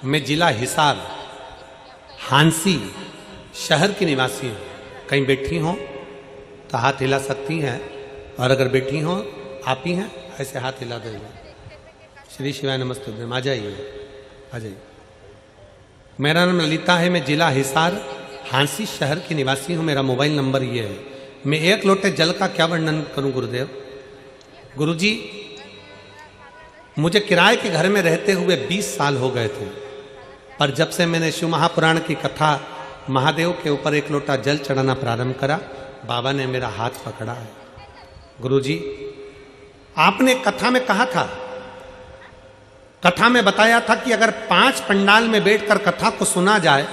मैं जिला हिसार हांसी शहर की निवासी हूँ। कहीं बैठी हो तो हाथ हिला सकती हैं, और अगर बैठी हो आप ही हैं ऐसे हाथ हिला देंगे। श्री शिवाय नमस्ते। आ जाइए, आ जाइए। मेरा नाम ललिता है, मैं जिला हिसार हांसी शहर की निवासी हूँ। मेरा मोबाइल नंबर ये है। मैं एक लोटे जल का क्या वर्णन करूँ गुरुदेव। गुरुजी, मुझे किराए के घर में रहते हुए 20 साल हो गए थे, पर जब से मैंने शिव महापुराण की कथा महादेव के ऊपर एक लोटा जल चढ़ाना प्रारंभ करा, बाबा ने मेरा हाथ पकड़ा है। गुरुजी, आपने कथा में कहा था, कथा में बताया था कि अगर 5 पंडाल में बैठकर कथा को सुना जाए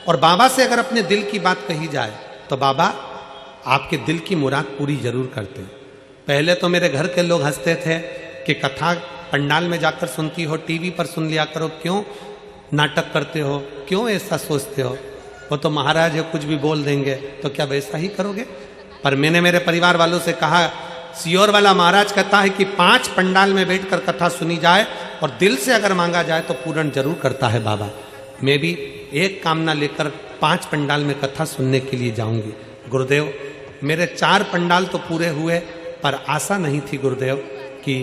और बाबा से अगर अपने दिल की बात कही जाए तो बाबा आपके दिल की मुराद पूरी जरूर करते। पहले तो मेरे घर के लोग हंसते थे कि कथा पंडाल में जाकर सुनती हो, टीवी पर सुन लिया करो, क्यों नाटक करते हो, क्यों ऐसा सोचते हो, वो तो महाराज है कुछ भी बोल देंगे, तो क्या वैसा ही करोगे। पर मैंने मेरे परिवार वालों से कहा, सियोर वाला महाराज कहता है कि 5 पंडाल में बैठकर कथा सुनी जाए और दिल से अगर मांगा जाए तो पूर्ण जरूर करता है बाबा। मैं भी एक कामना लेकर 5 पंडाल में कथा सुनने के लिए जाऊंगी। गुरुदेव, मेरे 4 पंडाल तो पूरे हुए, पर आशा नहीं थी गुरुदेव कि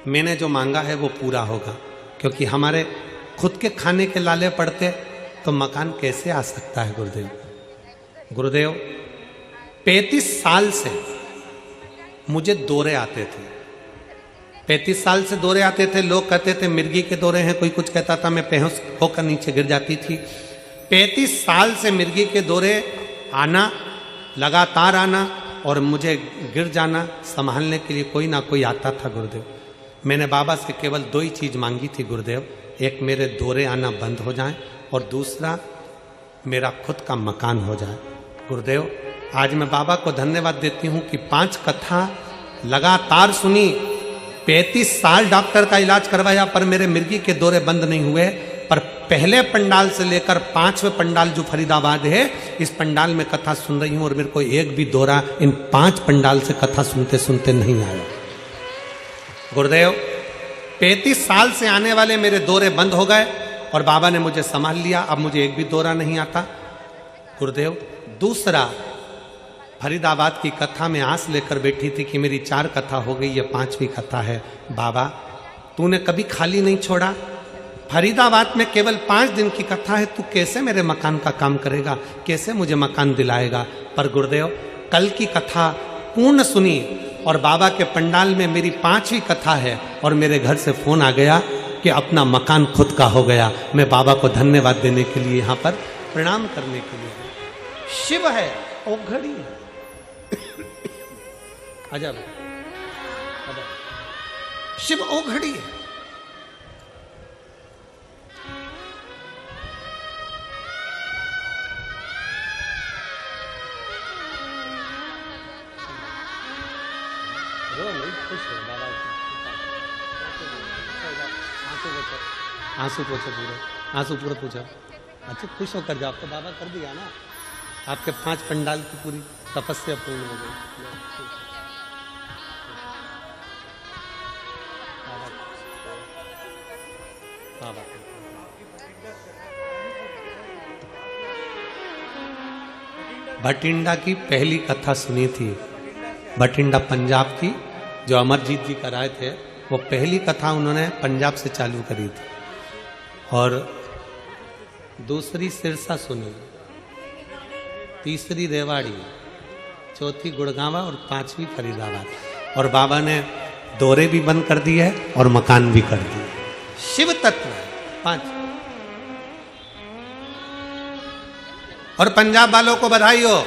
मैंने जो मांगा है वो पूरा होगा, क्योंकि हमारे खुद के खाने के लाले पड़ते तो मकान कैसे आ सकता है गुरुदेव। गुरुदेव, 35 साल से मुझे दौरे आते थे। 35 साल से दौरे आते थे। लोग कहते थे मिर्गी के दौरे हैं, कोई कुछ कहता था, मैं बेहोश होकर नीचे गिर जाती थी। 35 साल से मिर्गी के दौरे आना, लगातार आना और मुझे गिर जाना, संभालने के लिए कोई ना कोई आता था गुरुदेव। मैंने बाबा से केवल 2 ही चीज़ मांगी थी गुरुदेव, एक मेरे दौरे आना बंद हो जाए और दूसरा मेरा खुद का मकान हो जाए। गुरुदेव, आज मैं बाबा को धन्यवाद देती हूँ कि 5 कथा लगातार सुनी, 35 साल डॉक्टर का इलाज करवाया, पर मेरे मिर्गी के दौरे बंद नहीं हुए। पर पहले पंडाल से लेकर 5वें पंडाल जो फरीदाबाद है, इस पंडाल में कथा सुन रही हूँ और मेरे को एक भी दौरा इन 5 पंडाल से कथा सुनते सुनते नहीं आया। गुरुदेव, 35 साल से आने वाले मेरे दौरे बंद हो गए और बाबा ने मुझे संभाल लिया, अब मुझे एक भी दौरा नहीं आता। गुरुदेव, दूसरा, फरीदाबाद की कथा में आस लेकर बैठी थी कि मेरी 4 कथा हो गई, ये 5वीं कथा है। बाबा, तूने कभी खाली नहीं छोड़ा। फरीदाबाद में केवल 5 दिन की कथा है, तू कैसे मेरे मकान का काम करेगा, कैसे मुझे मकान दिलाएगा। पर गुरुदेव, कल की कथा पूर्ण सुनी और बाबा के पंडाल में मेरी 5वीं कथा है और मेरे घर से फोन आ गया कि अपना मकान खुद का हो गया। मैं बाबा को धन्यवाद देने के लिए यहाँ पर प्रणाम करने के लिए। शिव है, ओघड़ी है। अजब, शिव ओघड़ी है। आंसू पोछो पूरे, आंसू पूरा पूछो। अच्छा, खुश होकर जाओ, तो बाबा कर दिया ना, आपके 5 पंडाल की पूरी तपस्या पूर्ण हो गई। बाबा भटिंडा की पहली कथा सुनी थी, भटिंडा पंजाब की, जो अमरजीत जी कराए थे, वो पहली कथा उन्होंने पंजाब से चालू करी थी। और दूसरी सिरसा सुनी, तीसरी रेवाड़ी, चौथी गुड़गांवा और 5वीं फरीदाबाद। और बाबा ने दौरे भी बंद कर दिए और मकान भी कर दिए। शिव तत्व 5। और पंजाब वालों को बधाई हो,